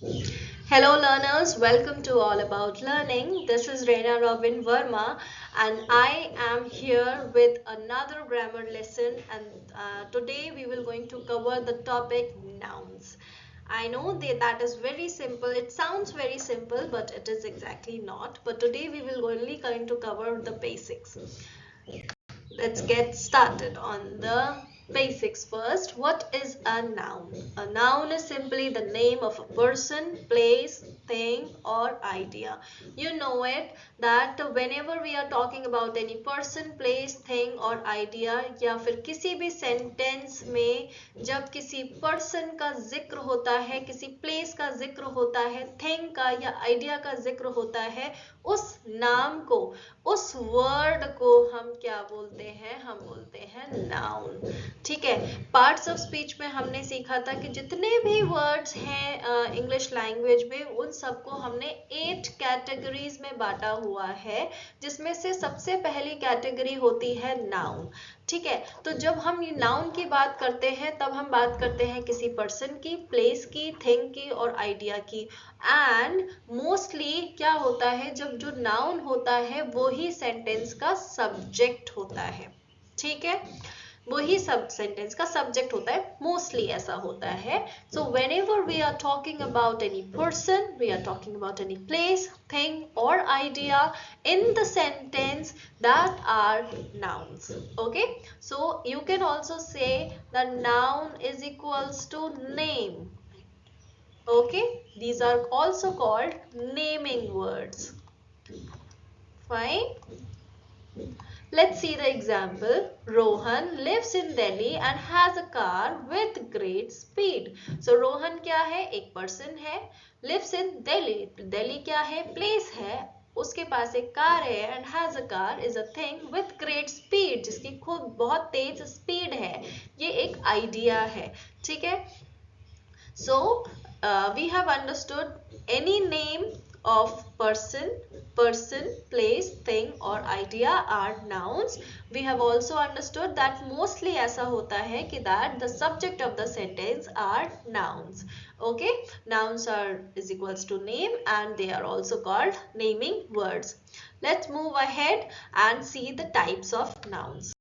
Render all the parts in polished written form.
Hello learners, welcome to All About Learning. This is Reina Robin Verma and I am here with another grammar lesson and today we will going to cover the topic nouns. I know that is very simple. It sounds very simple but it is exactly not. But today we will only going to cover the basics. Let's get started on the basics first. What is a noun? A noun is simply the name of a person, place, thing or idea. You know it that whenever we are talking about any person, place, thing or idea या फिर किसी भी sentence में जब किसी person का जिक्र होता है, किसी place का जिक्र होता है, thing का या idea का जिक्र होता है, उस नाम को, उस वर्ड को हम क्या बोलते हैं? हम बोलते हैं नाउन। ठीक है, पार्ट्स ऑफ स्पीच में हमने सीखा था कि जितने भी वर्ड्स हैं इंग्लिश लैंग्वेज में उन सबको हमने 8 कैटेगरीज में बांटा हुआ है, जिसमें से सबसे पहली कैटेगरी होती है नाउन। ठीक है, तो जब हम ये नाउन की बात करते हैं तब हम बात करते हैं किसी पर्सन की, प्लेस की, थिंग की और आइडिया की। एंड मोस्टली क्या होता है, जब जो नाउन होता है वो ही सेंटेंस का सब्जेक्ट होता है। ठीक है, वही सब सेंटेंस का सब्जेक्ट होता है, मोस्टली ऐसा होता है। So whenever we are talking about any person, we are talking about any place, thing और idea in the sentence that are nouns. Okay, so you can also say the noun is equals to name. Okay, these are also called naming words. Fine. Let's see the example. Rohan lives in Delhi and has a car with great speed. So Rohan क्या है? एक person है. Lives in Delhi. Delhi क्या है? Place है. उसके पास एक car है and has a car is a thing with great speed, जिसकी खूब बहुत तेज स्पीड है. ये एक आइडिया है. ठीक है, so we have understood any name of person, place, thing or idea are nouns. We have also understood that mostly ऐसा होता है कि that the subject of the sentence are nouns. Okay, nouns are is equals to name and they are also called naming words. Let's move ahead and see the types of nouns.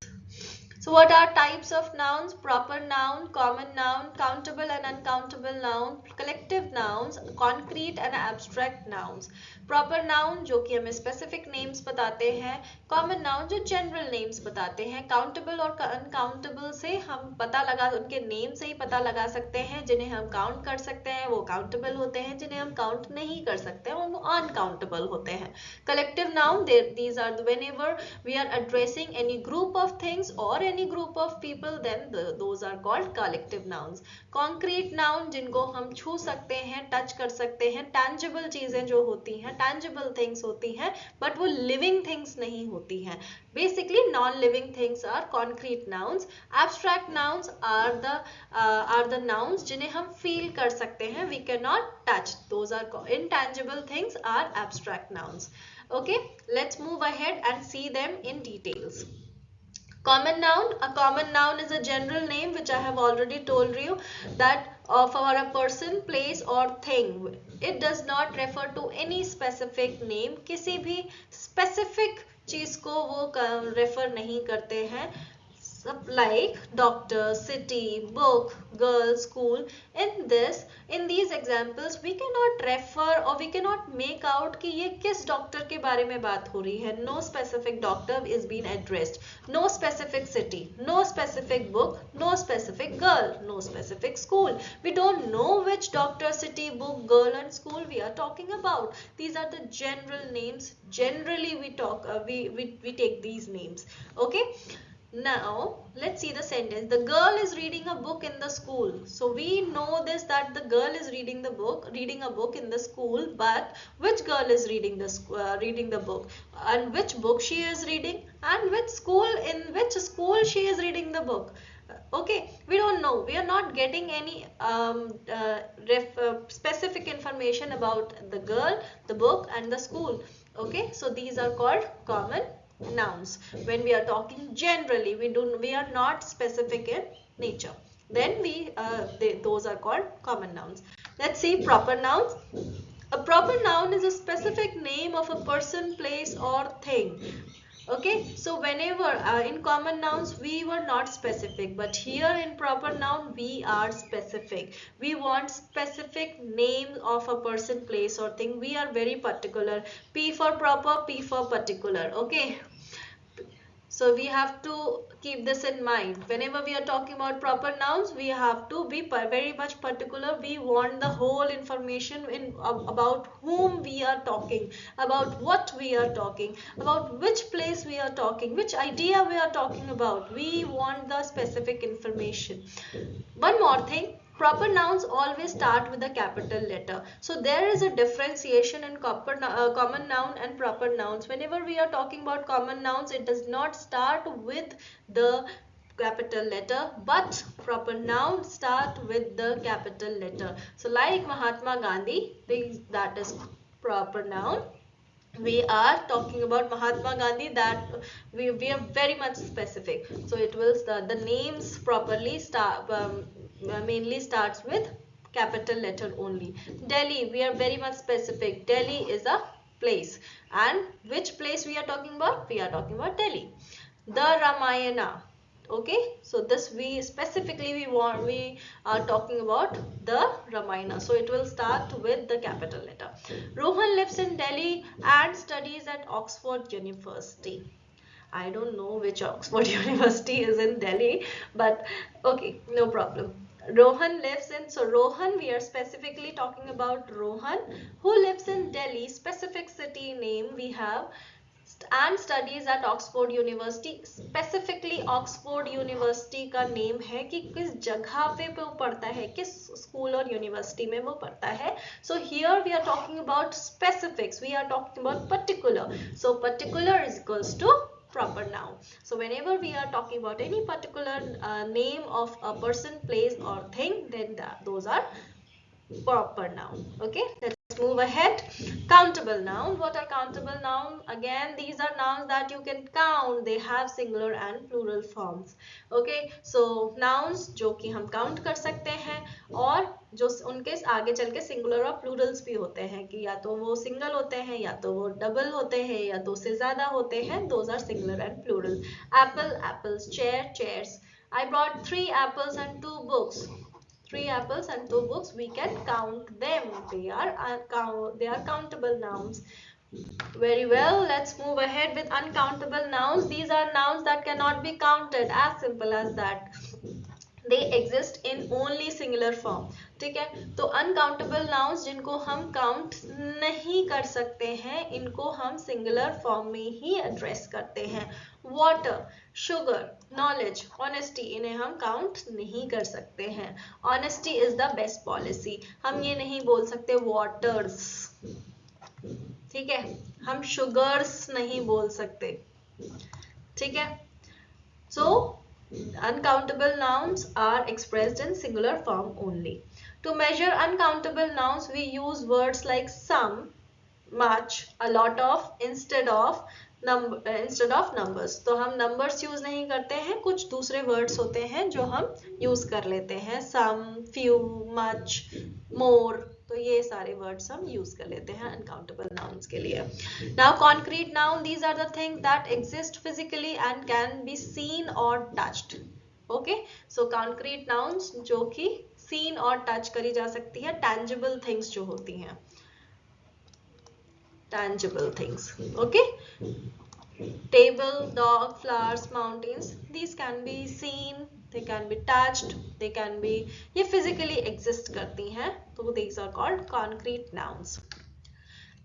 So what are types of nouns? Proper noun, common noun, countable and uncountable noun, collective nouns, concrete and abstract nouns. Proper noun जो कि हमें specific names बताते हैं, common noun जो general names बताते हैं, countable और uncountable से हम पता लगा, उनके name से ही पता लगा सकते हैं, जिन्हें हम count कर सकते हैं वो countable होते हैं, जिन्हें हम count नहीं कर सकते हैं वो uncountable होते हैं. Collective noun, these are whenever we are addressing any group of things or any group of people, then those are called collective nouns. Concrete noun जिनको हम छू सकते हैं, टच कर सकते हैं, tangible चीजें जो होती हैं, tangible things होती हैं, but वो living things नहीं होती हैं. Basically non-living things are concrete nouns. Abstract nouns are the nouns जिन्हें हम feel कर सकते हैं, we cannot touch. Those are intangible things are abstract nouns. Okay, let's move ahead and see them in details. Common noun. A common noun is a general name which I have already told you that for a person, place or thing. It does not refer to any specific name. किसी भी specific चीज को वो refer नहीं करते हैं. Like doctor, city, book, girl, school. In these examples we cannot refer or we cannot make out कि ये किस doctor के बारे में बात हो रही है. No specific doctor is being addressed. No specific city, no specific book, no specific girl, no specific school. We don't know which doctor, city, book, girl and school we are talking about. These are the general names. Generally we talk we take these names. Okay, now let's see the sentence. The girl is reading a book in the school. So we know this, that the girl is reading a book in the school, but which girl is reading the book and which book she is reading and in which school she is reading the book. Okay, we don't know. We are not getting any specific information about the girl, the book and the school. Okay, so these are called common nouns. When we are talking generally, we are not specific in nature, then those are called common nouns. Let's see proper nouns. A proper noun is a specific name of a person, place or thing. Okay, so whenever in common nouns we were not specific, but here in proper noun we are specific. We want specific name of a person, place or thing. We are very particular. P for proper, P for particular. Okay, so we have to keep this in mind. Whenever we are talking about proper nouns, we have to be very much particular. We want the whole information about whom we are talking, about what we are talking, about which place we are talking, which idea we are talking about. We want the specific information. One more thing, proper nouns always start with a capital letter. So there is a differentiation in common noun and proper nouns. Whenever we are talking about common nouns, it does not start with the capital letter, but proper nouns start with the capital letter. So like Mahatma Gandhi, that is proper noun. We are talking about Mahatma Gandhi, that we are very much specific. So it will start, the names properly start mainly starts with capital letter only. Delhi, we are very much specific. Delhi is a place, and which place we are talking about? We are talking about Delhi. The Ramayana. Okay, so this we specifically we are talking about the Ramayana, so it will start with the capital letter. Rohan lives in Delhi and studies at Oxford University. I don't know which Oxford University is in Delhi, but okay, no problem. Rohan lives in, so Rohan, we are specifically talking about Rohan who lives in Delhi. Specific city name we have, and studies at Oxford University. Specifically Oxford University का name है कि किस जगह पे वो पढ़ता है, किस स्कूल और यूनिवर्सिटी में वो पढ़ता है. So here we are talking about specifics, we are talking about particular. So particular is equals to proper noun. So whenever we are talking about any particular name of a person, place or thing, then those are proper noun. Okay, let's move ahead. Countable noun. What are countable noun? Again, these are nouns that you can count. They have singular and plural forms. Okay, so nouns जो कि हम count कर सकते हैं, और जो उनके आगे चल के singular और plurals भी होते हैं, कि या तो वो single होते हैं, या तो वो double होते हैं, या दो से ज़्यादा होते हैं. Those are singular and plural. Apple, apples. Chair, chairs. I brought 3 apples and 2 books. 3 apples and 2 books, we can count them. They are countable nouns. Very well, let's move ahead with uncountable nouns. These are nouns that cannot be counted, as simple as that. They exist in only singular form. ठीक है, तो uncountable nouns जिनको हम count नहीं कर सकते हैं, इनको हम सिंगुलर फॉर्म में ही एड्रेस करते हैं. वाटर, शुगर, नॉलेज, ऑनेस्टी, इन्हें हम काउंट नहीं कर सकते हैं. Honesty is the best policy. हम ये नहीं बोल सकते वाटर्स, ठीक है, हम शुगर्स नहीं बोल सकते. ठीक है, so uncountable nouns are expressed in singular form only. To measure uncountable nouns, we use words like some, much, a lot of, instead of numbers. तो हम numbers use नहीं करते हैं, कुछ दूसरे words होते हैं जो हम use कर लेते हैं. some, few, much, more. तो ये सारे words हम use कर लेते हैं uncountable nouns के लिए. Now concrete noun, these are the things that exist physically and can be seen or touched. Okay, so concrete nouns जो कि seen और touch करी जा सकती है, tangible things जो होती हैं, tangible things. Okay, table, dog, flowers, mountains, these can be seen, they can be touched, they can be, ये physically exist करती हैं, तो these are called concrete nouns.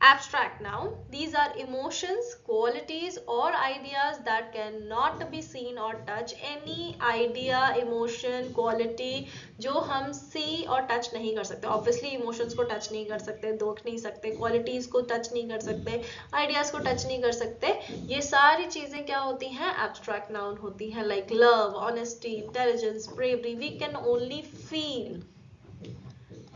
Abstract noun, these are emotions, qualities or ideas that cannot be seen or touch. Any idea, emotion, quality जो हम see और touch नहीं कर सकते. Obviously emotions को touch नहीं कर सकते, देख नहीं सकते, qualities को touch नहीं कर सकते, ideas को touch नहीं कर सकते. ये सारी चीजें क्या होती हैं? Abstract noun होती हैं, like love, honesty, intelligence, bravery. We can only feel.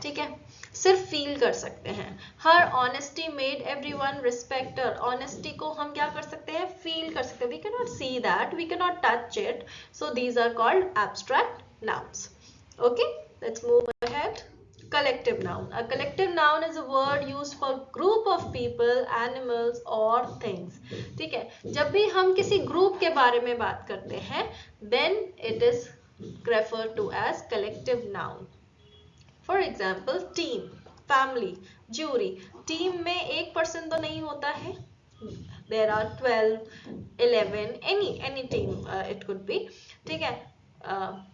ठीक है, सिर्फ फील कर सकते हैं. Her honesty made everyone respect her. Honesty को हम क्या कर सकते हैं? फील कर सकते हैं. We can not see that, we can not touch it. So these are called abstract nouns. Okay, let's move ahead. collective noun. A collective noun is a word used for group of people, animals or things. ठीक है, जब भी हम किसी group के बारे में बात करते हैं then it is referred to as collective noun. For example, team, family, jury. Team में एक पर्सन तो नहीं होता है. There are 12, 11, any team it could be. ठीक है,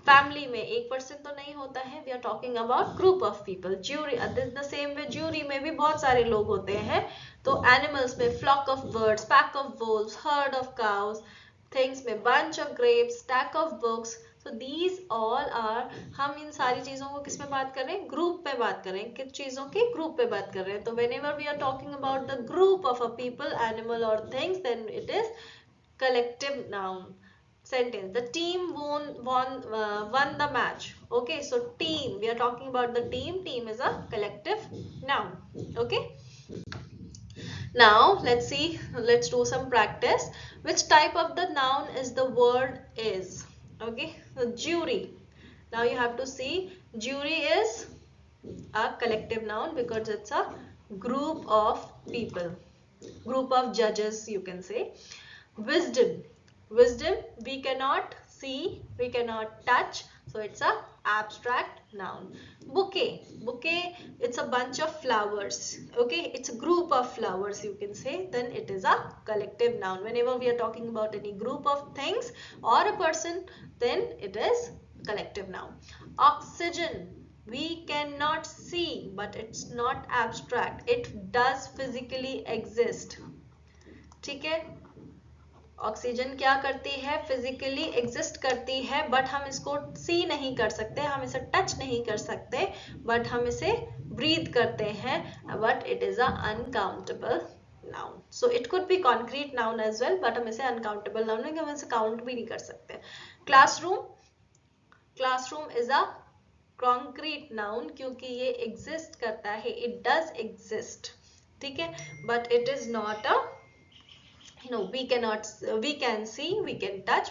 फैमिली में एक पर्सन तो नहीं होता है. We are talking about group of people. Jury, the same way jury में भी बहुत सारे लोग होते हैं. तो एनिमल्स में flock of birds, pack of wolves, herd of cows. Things में bunch of grapes, stack of books. So these all are, हम इन सारी चीजों को किस में बात कर रहे हैं? ग्रुप पे बात कर रहे हैं. किस चीजों के? ग्रुप पे बात कर रहे हैं. तो whenever we are talking about the group of a people, animal or things, then it is collective noun. Sentence: the team won the match. Okay, so team, we are talking about the team. Team is a collective noun. Okay, now let's see, let's do some practice. Which type of the noun is the word is? Okay, so jury. Now you have to see, jury is a collective noun because it's a group of people, group of judges, you can say. Wisdom, wisdom, we cannot see, we cannot touch, so it's a abstract noun. Bouquet, bouquet, it's a bunch of flowers. Okay, it's a group of flowers, you can say. Then it is a collective noun. Whenever we are talking about any group of things or a person, then it is collective noun. Oxygen, we cannot see, but it's not abstract, it does physically exist. ठीक है, oxygen क्या करती है? Physically exist करती है, but हम इसको सी नहीं कर सकते, हम इसे टच नहीं कर सकते, बट हम इसे ब्रीथ करते हैं. But it is a uncountable noun. So it could be concrete noun as well, but हम इसे अनकाउंटेबल नाउन है, हम इसे काउंट भी नहीं कर सकते. Classroom, classroom is a concrete noun क्योंकि ये एग्जिस्ट करता है, इट डज एग्जिस्ट. ठीक है, but it is not a, we cannot, we can see, we can touch.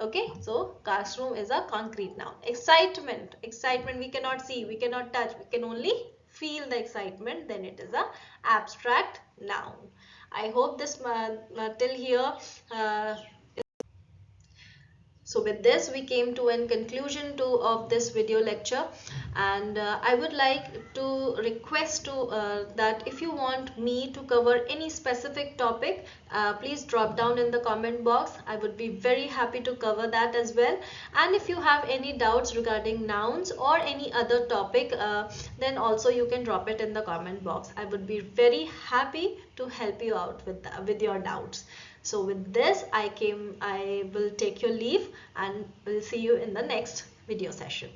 Okay, so classroom is a concrete noun. Excitement, excitement, we cannot see, we cannot touch, we can only feel the excitement, then it is a abstract noun. I hope this till here so with this we came to a conclusion of this video lecture, and I would like to request that if you want me to cover any specific topic, please drop down in the comment box. I would be very happy to cover that as well. And if you have any doubts regarding nouns or any other topic, then also you can drop it in the comment box. I would be very happy to help you out with your doubts. So with this, I will take your leave and will see you in the next video session.